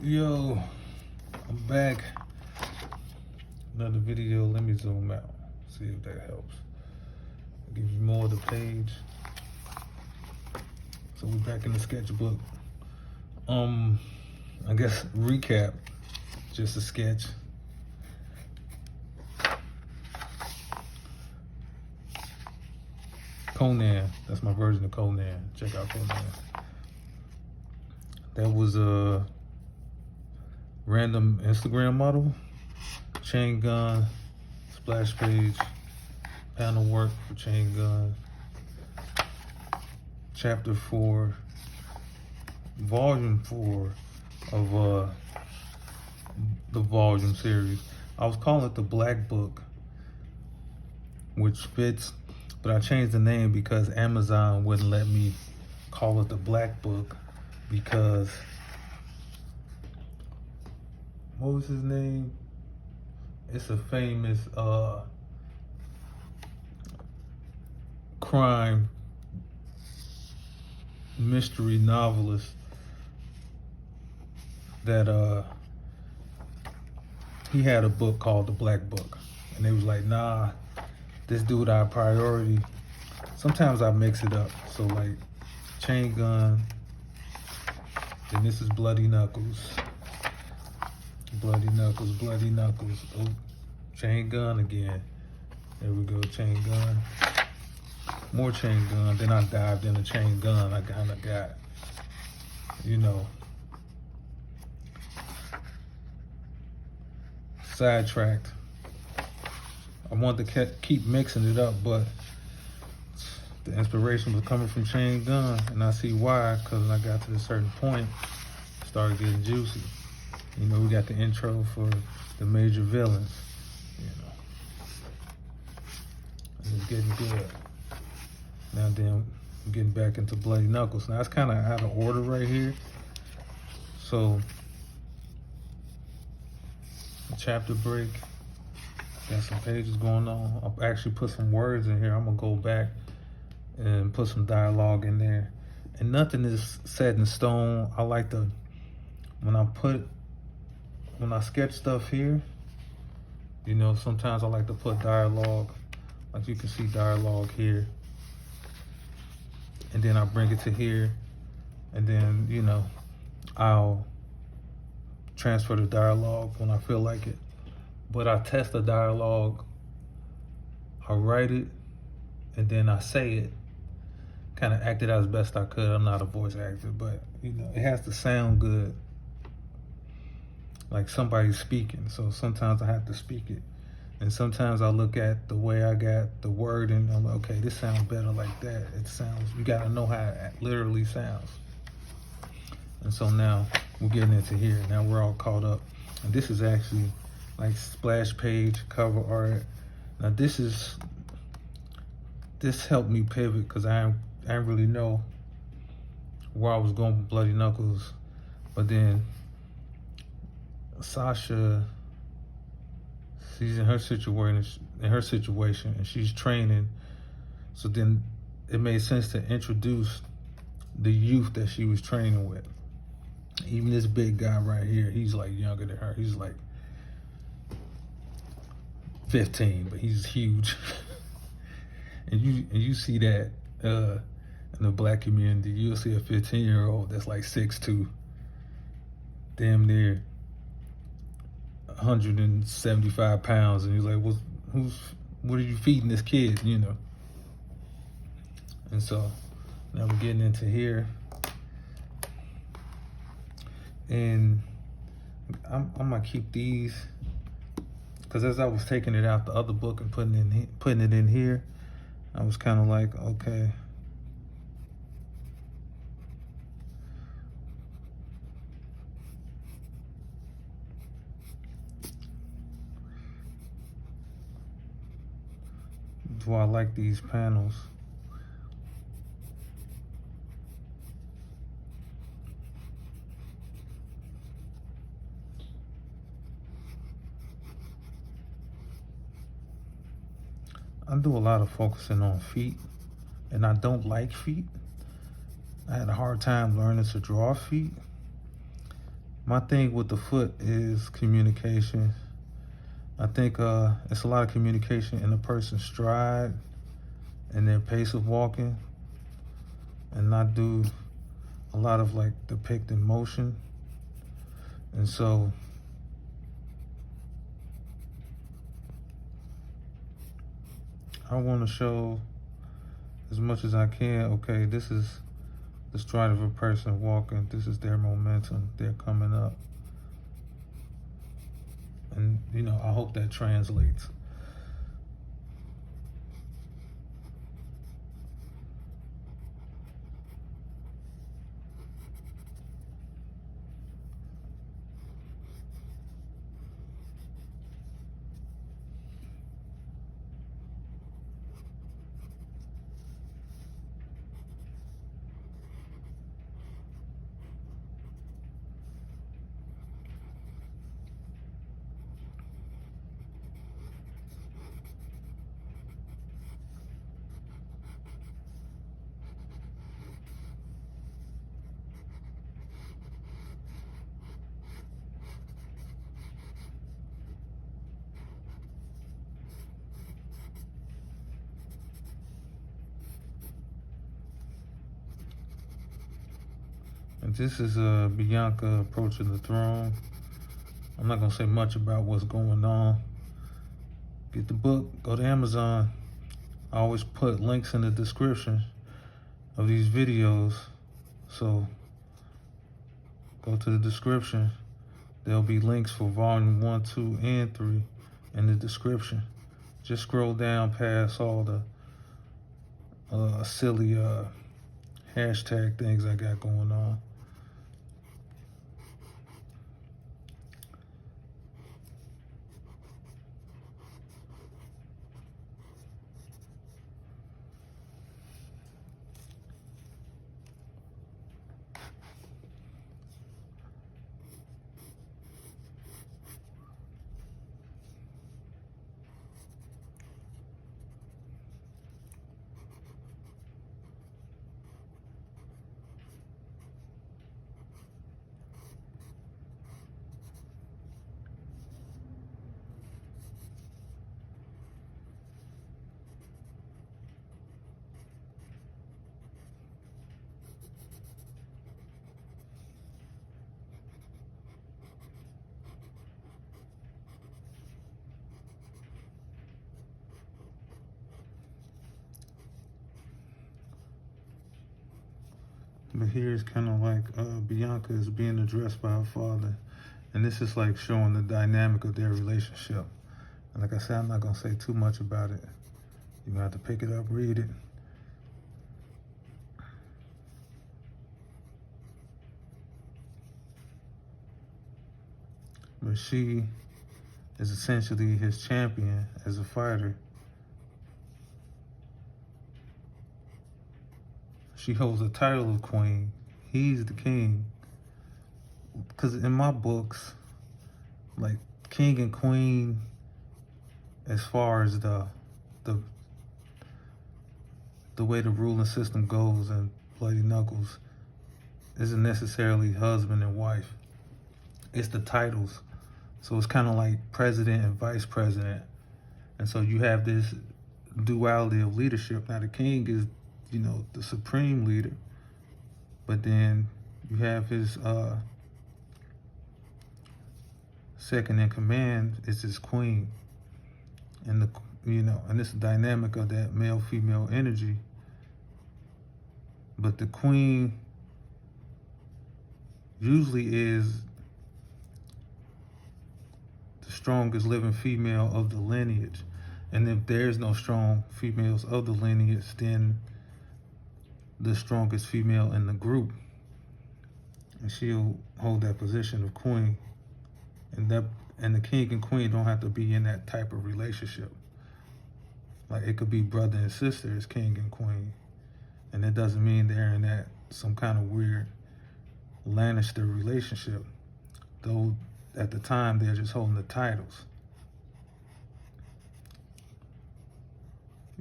Yo, I'm back. Another video. Let me zoom out. See if that helps. Give you more of the page. So we're back in the sketchbook. I guess recap. Just a sketch. Conan. That's my version of Conan. Check out Conan. That was a random Instagram model. Chain gun, splash page, panel work for chain gun. Chapter 4, volume 4 of the volume series. I was calling it the Black Book, which fits, but I changed the name because Amazon wouldn't let me call it the Black Book because, what was his name? It's a famous crime mystery novelist that he had a book called The Black Book, and they was like, nah, this dude our priority. Sometimes I mix it up, so like chain gun, then this is Bloody Knuckles. Bloody Knuckles, Bloody Knuckles. Oh, chain gun again. There we go, chain gun. More chain gun. Then I dived into chain gun. I kind of got, sidetracked. I wanted to keep mixing it up, but the inspiration was coming from chain gun, and I see why, because when I got to a certain point, it started getting juicy. We got the intro for the major villains, and it's getting good. Now then, I'm getting back into Bloody Knuckles. Now it's kind of out of order right here. So, chapter break, got some pages going on. I'll actually put some words in here. I'm gonna go back and put some dialogue in there. And nothing is set in stone. I like to, when I sketch stuff here, sometimes I like to put dialogue, like you can see dialogue here. And then I bring it to here, and then, I'll transfer the dialogue when I feel like it. But I test the dialogue, I write it, and then I say it, kind of act it out as best I could. I'm not a voice actor, but, it has to sound good, like somebody's speaking. So sometimes I have to speak it. And sometimes I look at the way I got the word and I'm like, okay, this sounds better like that. It sounds, you gotta know how it literally sounds. And so now we're getting into here. Now we're all caught up. And this is actually like splash page, cover art. Now this helped me pivot because I didn't really know where I was going with Bloody Knuckles. But then Sasha, she's in her situation, and she's training. So then it made sense to introduce the youth that she was training with. Even this big guy right here, he's like younger than her. He's like 15, but he's huge. and you see that in the black community, you'll see a 15-year-old that's like 6'2", damn near 175 pounds, and he's like, what are you feeding this kid, And so now we're getting into here, and I'm gonna keep these because as I was taking it out the other book and putting it in here, I was kind of like, okay, do I like these panels? I do a lot of focusing on feet, and I don't like feet. I had a hard time learning to draw feet. My thing with the foot is communication. I think it's a lot of communication in a person's stride and their pace of walking, and not do a lot of like depicting motion. And so I want to show as much as I can, okay, this is the stride of a person walking, this is their momentum, they're coming up. And you know, I hope that translates. And this is Bianca approaching the throne. I'm not gonna say much about what's going on. Get the book, go to Amazon. I always put links in the description of these videos. So go to the description. There'll be links for volume 1, 2, and 3 in the description. Just scroll down past all the silly hashtag things I got going on. But here's kind of like Bianca is being addressed by her father. And this is like showing the dynamic of their relationship. And like I said, I'm not going to say too much about it. You're going to have to pick it up, read it. But she is essentially his champion as a fighter. She holds the title of queen. He's the king. Because in my books, like king and queen, as far as the way the ruling system goes in Bloody Knuckles, isn't necessarily husband and wife. It's the titles. So it's kind of like president and vice president. And so you have this duality of leadership. Now the king is, you know, the supreme leader, but then you have his second in command is his queen, and and it's the dynamic of that male-female energy. But the queen usually is the strongest living female of the lineage, and if there's no strong females of the lineage, then the strongest female in the group, and she'll hold that position of queen. And the king and queen don't have to be in that type of relationship. Like it could be brother and sister as king and queen, and it doesn't mean they're in that some kind of weird Lannister relationship. Though at the time they're just holding the titles.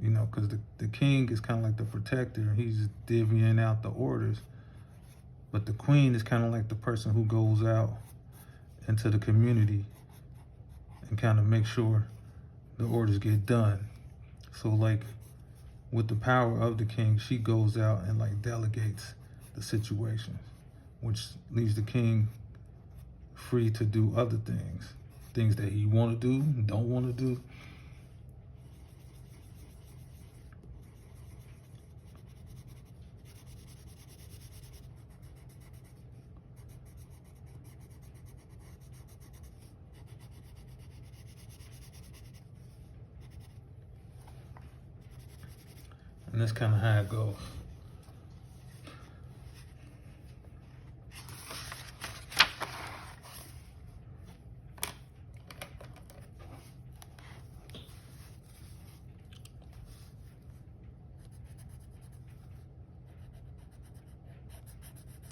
You know, because the king is kind of like the protector. He's divvying out the orders. But the queen is kind of like the person who goes out into the community and kind of make sure the orders get done. So like with the power of the king, she goes out and like delegates the situations, which leaves the king free to do other things that he want to do, don't want to do. And that's kind of how it goes.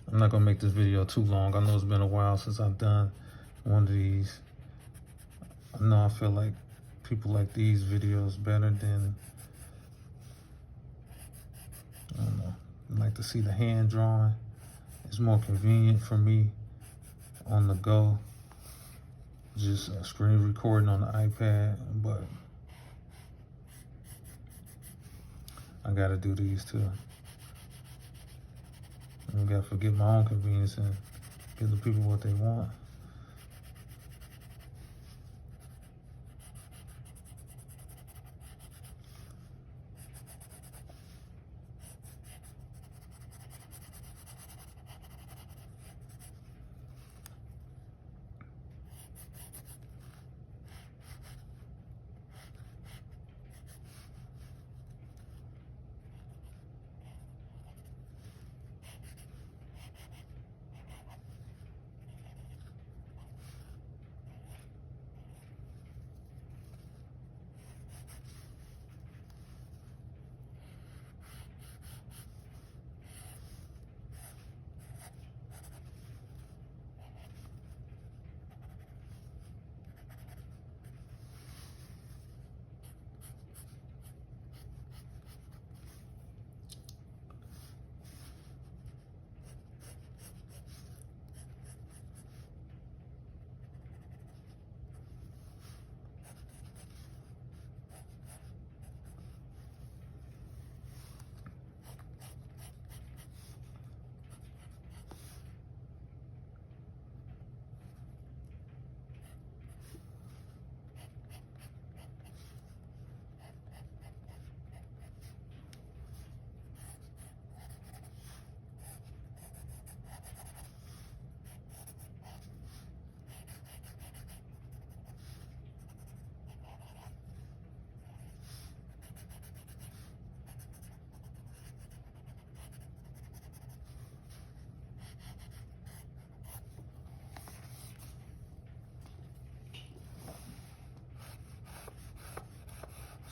I'm not gonna make this video too long. I know it's been a while since I've done one of these. I know I feel like people like these videos better than, I don't know, I like to see the hand drawing. It's more convenient for me on the go, just screen recording on the iPad, but I gotta do these too. I gotta forget my own convenience and give the people what they want.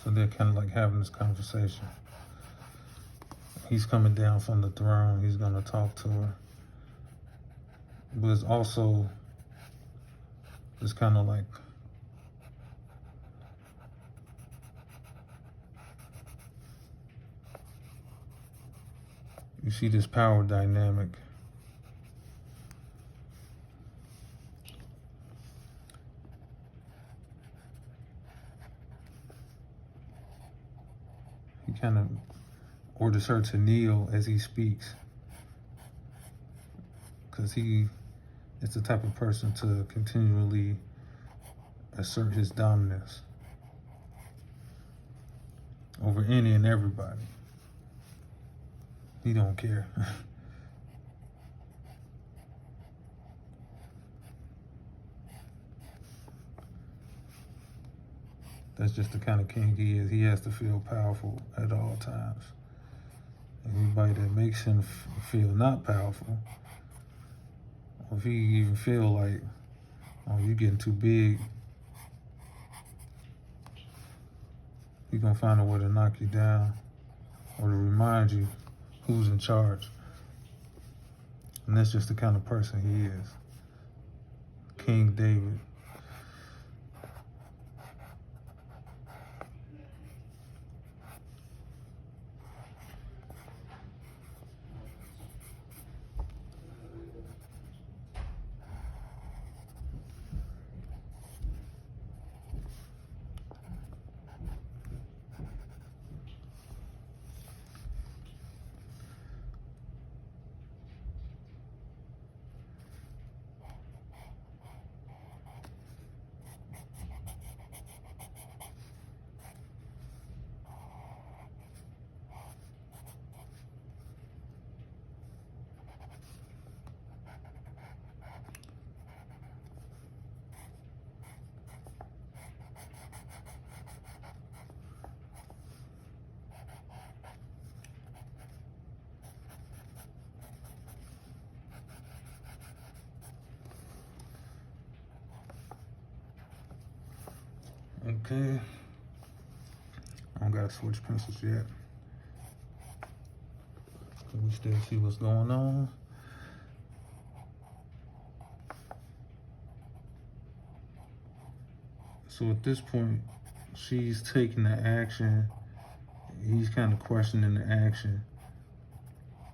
So they're kind of like having this conversation. He's coming down from the throne. He's going to talk to her. But it's also this kind of like you see this power dynamic. He kind of orders her to kneel as he speaks, because he is the type of person to continually assert his dominance over any and everybody. He don't care. That's just the kind of king he is. He has to feel powerful at all times. Anybody that makes him feel not powerful, or if he even feel like, oh, you're getting too big, he's gonna find a way to knock you down or to remind you who's in charge. And that's just the kind of person he is. King David. Okay. I don't gotta switch pencils yet. We still see what's going on. So at this point, she's taking the action. He's kind of questioning the action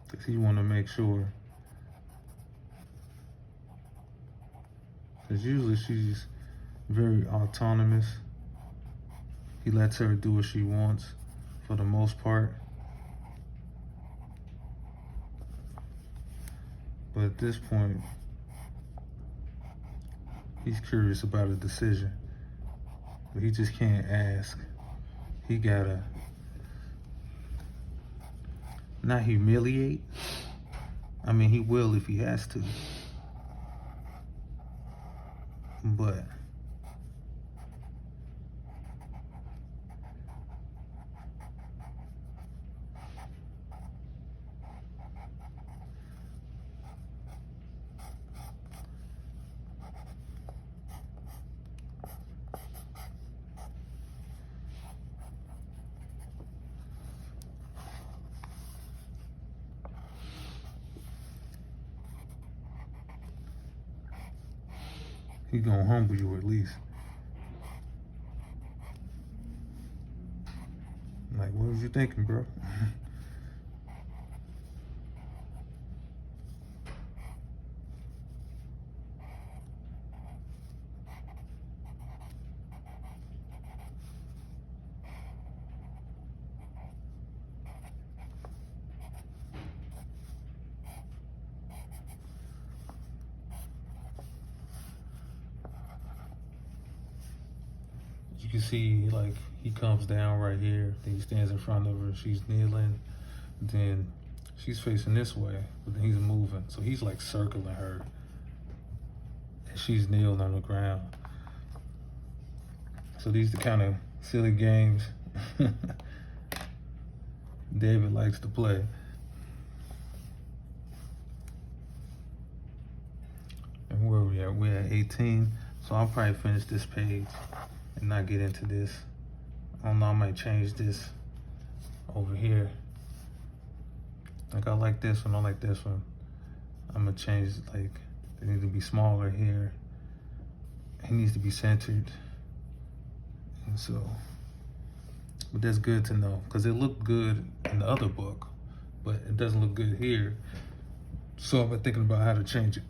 because he want to make sure. Because usually she's very autonomous. He lets her do what she wants for the most part. But at this point, he's curious about a decision. But he just can't ask. He gotta not humiliate. I mean, he will if he has to. But he gonna humble you at least. Like, what was you thinking, bro? You can see, like, he comes down right here, then he stands in front of her, she's kneeling, then she's facing this way, but then he's moving. So he's like circling her, and she's kneeled on the ground. So these are the kind of silly games David likes to play. And where are we at? We're at 18. So I'll probably finish this page and not get into this. I don't know, I might change this over here. Like, I like this one, I like this one. I'm gonna change, like, they need to be smaller here. He needs to be centered. And so, but that's good to know, because it looked good in the other book, but it doesn't look good here. So I've been thinking about how to change it.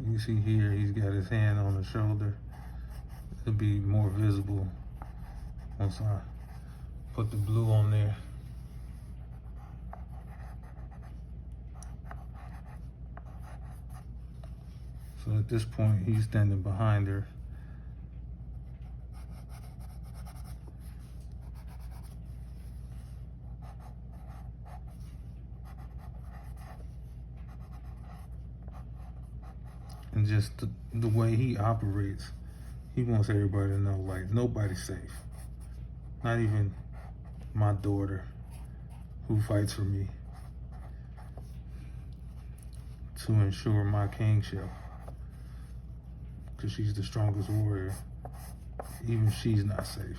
You see here, he's got his hand on the shoulder. It'll be more visible once I put the blue on there. So at this point, he's standing behind her. and just the way he operates. He wants everybody to know, like, nobody's safe. Not even my daughter, who fights for me to ensure my kingship, because she's the strongest warrior. Even she's not safe.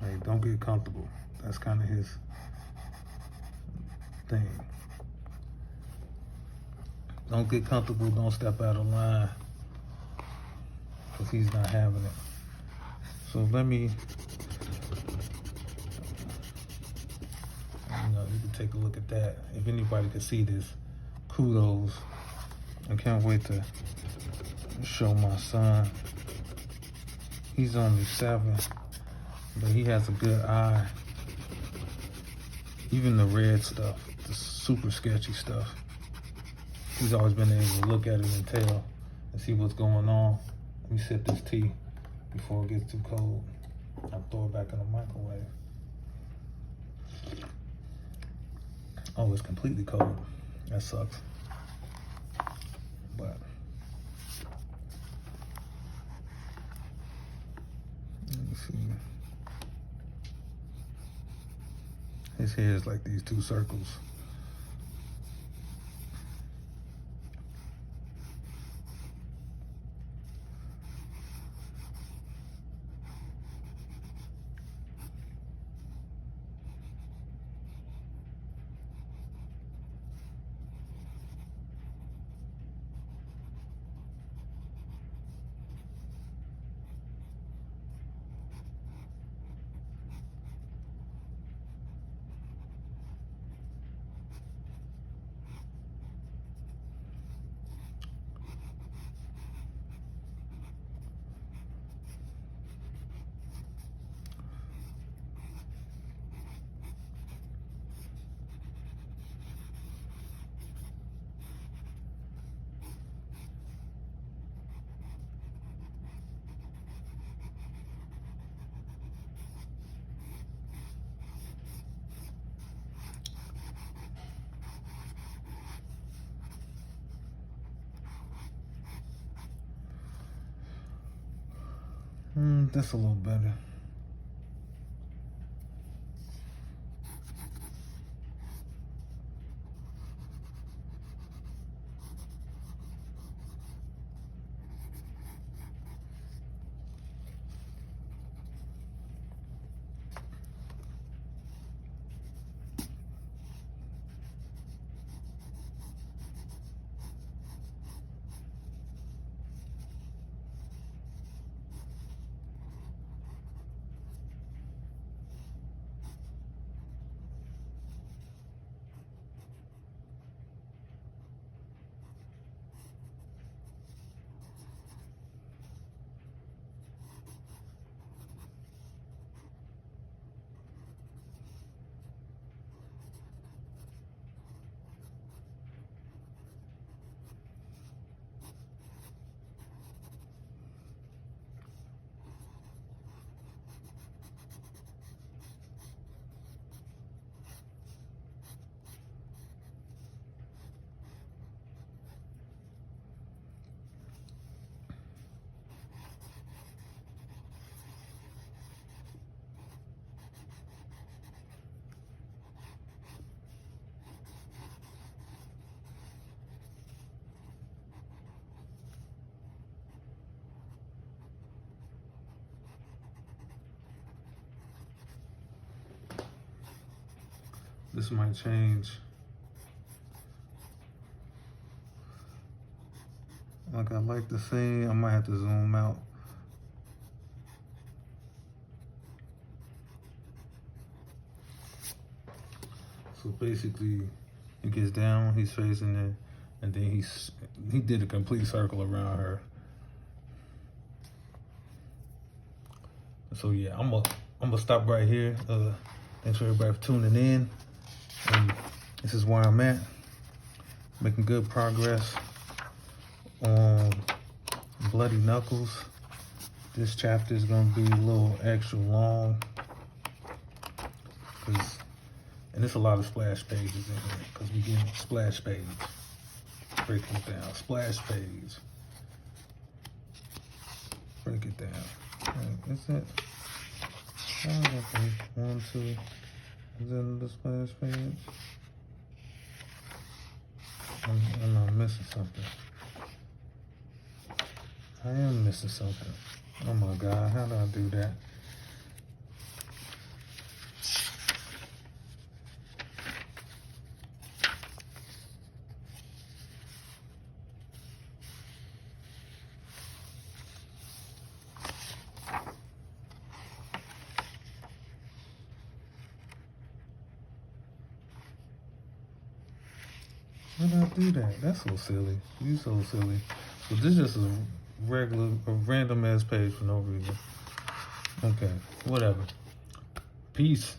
Like, don't get comfortable. That's kind of his thing. Don't get comfortable, don't step out of line, because he's not having it. So let me, you can take a look at that. If anybody could see this, kudos. I can't wait to show my son. He's only 7, but he has a good eye. Even the red stuff, the super sketchy stuff, he's always been able to look at it and tell and see what's going on. Let me sip this tea before it gets too cold. I'll throw it back in the microwave. Oh, it's completely cold. That sucks. But let me see. His hair is like these 2 circles. That's a little better. This might change. Like I like to say, I might have to zoom out. So basically, it gets down, he's facing it, and then he did a complete circle around her. So yeah, I'm gonna stop right here. Thanks for everybody for tuning in. And this is where I'm at, making good progress on Bloody Knuckles. This chapter is gonna be a little extra long. and it's a lot of splash pages in here because we getting splash page. Break it down. Splash page. Break it down. Right, is it? Okay. 1, 2. Is that the splash page? I'm missing something. I am missing something. Oh my God, how do I do that? How did I do that? That's so silly. You so silly. So this is a random ass page for no reason. Okay, whatever. Peace.